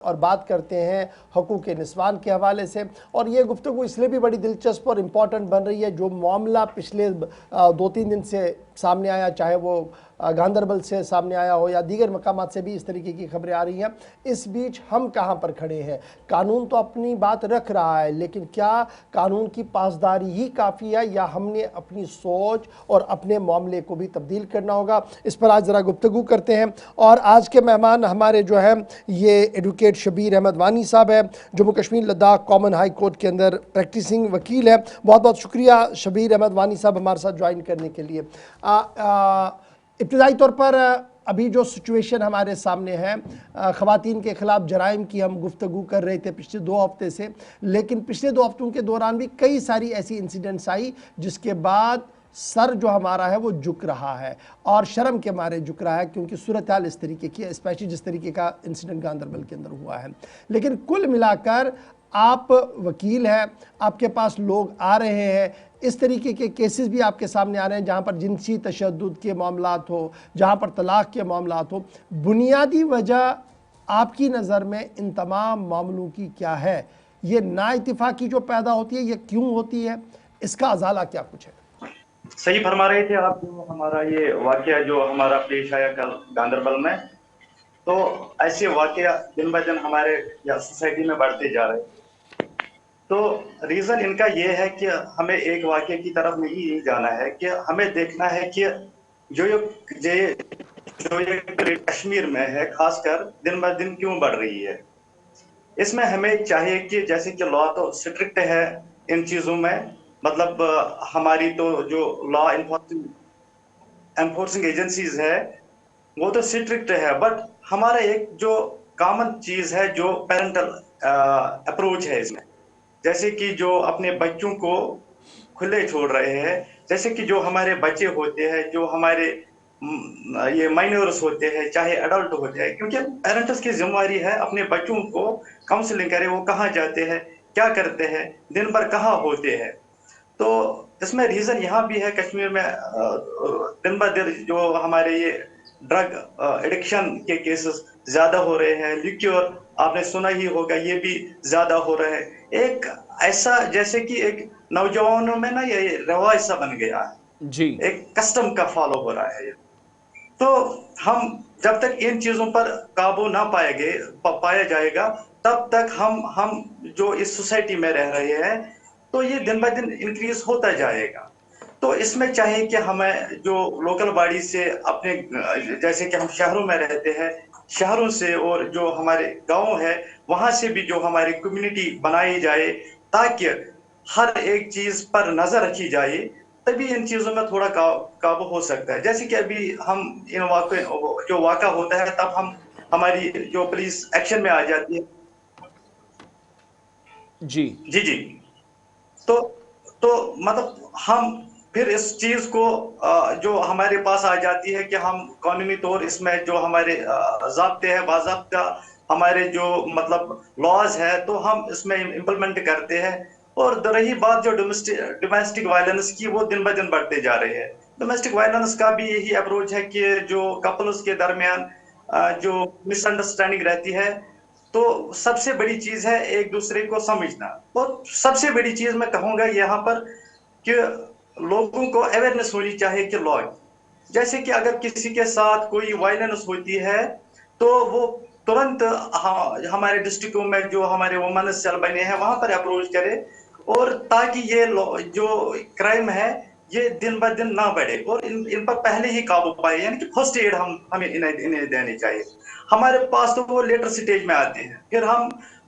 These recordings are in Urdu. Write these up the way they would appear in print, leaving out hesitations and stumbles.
اور بات کرتے ہیں حقوق نسوان کے حوالے سے، اور یہ گفتگو اس لیے بھی بڑی دلچسپ اور امپورٹنٹ بن رہی ہے جو معاملہ پچھلے 2-3 دن سے سامنے آیا، چاہے وہ گاندربل سے سامنے آیا ہو یا دیگر مقامات سے بھی اس طریقے کی خبریں آ رہی ہیں۔ اس بیچ ہم کہاں پر کھڑے ہیں؟ قانون تو اپنی بات رکھ رہا ہے، لیکن کیا قانون کی پاسداری ہی کافی ہے یا ہم نے اپنی سوچ اور اپنے معاملے کو بھی تبدیل کرنا ہوگا؟ اس پر آج ذرا گفتگو کرتے ہیں، اور آج کے مہمان ہمارے جو ہیں یہ ایڈوکیٹ شبیر احمد وانی صاحب ہے، Jammu Kashmir Ladakh common high court کے اندر پریکٹیسنگ وکیل ہے۔ بہت بہت شکریہ شبیر احمد وانی صاحب ہمارے ساتھ جوائن کرنے کے لیے۔ ابتدائی طور پر ابھی جو سچویشن ہمارے سامنے ہے، خواتین کے خلاف جرائم کی ہم گفتگو کر رہے تھے پچھلے 2 ہفتے سے، لیکن پچھلے 2 ہفتوں کے دوران بھی کئی ساری ایسی انسیڈنٹس آئی جس کے بعد سر جو ہمارا ہے وہ جھک رہا ہے، اور شرم کے مارے جھک رہا ہے، کیونکہ صورتحال اس طریقے کی ہے، اسپیشلی جس طریقے کا انسیڈنٹ گاندربل کے اندر ہوا ہے۔ لیکن کل ملا کر آپ وکیل ہیں، آپ کے پاس لوگ آ رہے ہیں، اس طریقے کے کیسز بھی آپ کے سامنے آ رہے ہیں جہاں پر جنسی تشدد کے معاملات ہو، جہاں پر طلاق کے معاملات ہو۔ بنیادی وجہ آپ کی نظر میں ان تمام معاملوں کی کیا ہے؟ یہ نا اتفاقی جو پیدا ہوتی ہے یہ کیوں ہوتی ہے؟ اس کا ازالہ کیا کچھ ہے؟ صحیح فرما رہے تھے آپ، جو ہمارا یہ واقعہ جو ہمارا پیش آیا کل گاندربل میں، تو ایسے واقعہ دن بہ دن ہمارے سوسائٹی میں بڑھتے جا رہے ہیں۔ تو ریزن ان کا یہ ہے کہ ہمیں ایک واقعے کی طرف نہیں جانا ہے، کہ ہمیں دیکھنا ہے کہ جو یہ کشمیر میں ہے خاص کر دن بہ دن کیوں بڑھ رہی ہے۔ اس میں ہمیں چاہیے کہ جیسے کہ لا تو اسٹرکٹ ہے ان چیزوں میں، مطلب ہماری تو جو لا انفورسنگ ایجنسیز ہے وہ تو اسٹرکٹ ہے، بٹ ہمارا ایک جو کامن چیز ہے جو پیرنٹل اپروچ ہے اس میں، جیسے کہ جو اپنے بچوں کو کھلے چھوڑ رہے ہیں، جیسے کہ جو ہمارے بچے ہوتے ہیں، جو ہمارے یہ مائنرز ہوتے ہیں، چاہے ایڈلٹ ہوتے ہیں، کیونکہ پیرنٹس کی ذمہ داری ہے اپنے بچوں کو کاؤنسلنگ کرے، وہ کہاں جاتے ہیں، کیا کرتے ہیں، دن بھر کہاں ہوتے ہیں۔ تو اس میں ریزن یہاں بھی ہے کشمیر میں دن بہ دن جو ہمارے یہ ڈرگ ایڈکشن کے کیسز زیادہ ہو رہے ہیں، لیکیور آپ نے سنا ہی ہوگا یہ بھی زیادہ ہو رہا ہے۔ ایک ایسا جیسے کہ ایک نوجوانوں میں نا یہ رواج سا بن گیا ہے، جی، ایک کسٹم کا فالو ہو رہا ہے۔ تو ہم جب تک ان چیزوں پر قابو نہ پایا جائے گا تب تک ہم جو اس سوسائٹی میں رہ رہے ہیں تو یہ دن بہ دن انکریز ہوتا جائے گا۔ تو اس میں چاہیے کہ ہمیں جو لوکل باڈی سے اپنے جیسے کہ ہم شہروں میں رہتے ہیں، شہروں سے اور جو ہمارے گاؤں ہے وہاں سے بھی جو ہماری کمیونٹی بنائی جائے تاکہ ہر ایک چیز پر نظر رکھی جائے، تبھی ان چیزوں میں تھوڑا قابو ہو سکتا ہے۔ جیسے کہ ابھی ہم ان جو واقعہ ہوتا ہے تب ہماری جو پولیس ایکشن میں آ جاتی ہے۔ جی جی جی تو مطلب ہم پھر اس چیز کو جو ہمارے پاس آ جاتی ہے کہ ہم قانونی طور اس میں جو ہمارے ضابطے ہیں، باضابطہ ہمارے جو مطلب لاز ہے تو ہم اس میں امپلیمنٹ کرتے ہیں۔ اور رہی بات جو ڈومیسٹک وائلنس کی، وہ دن بہ دن بڑھتے جا رہے ہیں۔ ڈومیسٹک وائلنس کا بھی یہی اپروچ ہے کہ جو کپلز کے درمیان جو مس انڈرسٹینڈنگ رہتی ہے، تو سب سے بڑی چیز ہے ایک دوسرے کو سمجھنا۔ اور سب سے بڑی چیز میں کہوں گا یہاں پر کہ لوگوں کو اویئرنیس ہونی چاہیے کہ لا، جیسے کہ اگر کسی کے ساتھ کوئی وائلنس ہوتی ہے تو وہ ترنت ہمارے ڈسٹرکٹوں میں جو ہمارے وومنس سیل بنے ہیں وہاں پر اپروچ کرے، اور تاکہ یہ جو کرائم ہے یہ دن بہ دن نہ بڑھے اور ان پر پہلے ہی قابو پائے، یعنی کہ فرسٹ ایڈ ہمیں انہیں دینی چاہیے۔ ہمارے پاس تو وہ لیٹر سٹیج میں آتے ہیں، پھر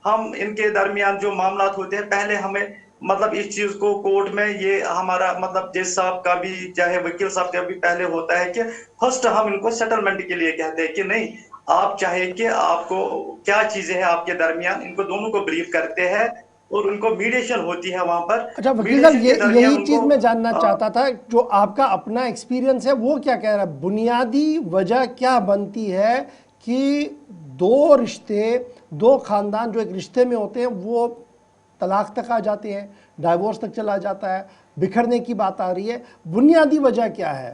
ہم ان کے درمیان جو معاملات ہوتے ہیں پہلے ہمیں مطلب اس چیز کو کورٹ میں یہ ہمارا مطلب جج صاحب کا بھی چاہے وکیل صاحب کا بھی پہلے ہوتا ہے کہ فرسٹ ہم ان کو سیٹلمنٹ کے لیے کہتے ہیں کہ نہیں آپ چاہے کہ آپ کو کیا چیزیں ہیں آپ کے درمیان، ان کو دونوں کو بریف کرتے ہیں اور ان کو میڈیشن ہوتی ہے وہاں پر۔ اچھا وکیل صاحب، میڈیشن کے درمیان یہی ان چیز کو میں جاننا چاہتا تھا، جو آپ کا اپنا ایکسپیرینس ہے وہ کیا کہہ رہا ہے؟ بنیادی وجہ کیا بنتی ہے کہ دو رشتے، دو خاندان جو ایک رشتے میں ہوتے ہیں وہ طلاق تک آ جاتے ہیں، ڈائیورس تک چلا جاتا ہے، بکھرنے کی بات آ رہی ہے؟ بنیادی وجہ کیا ہے؟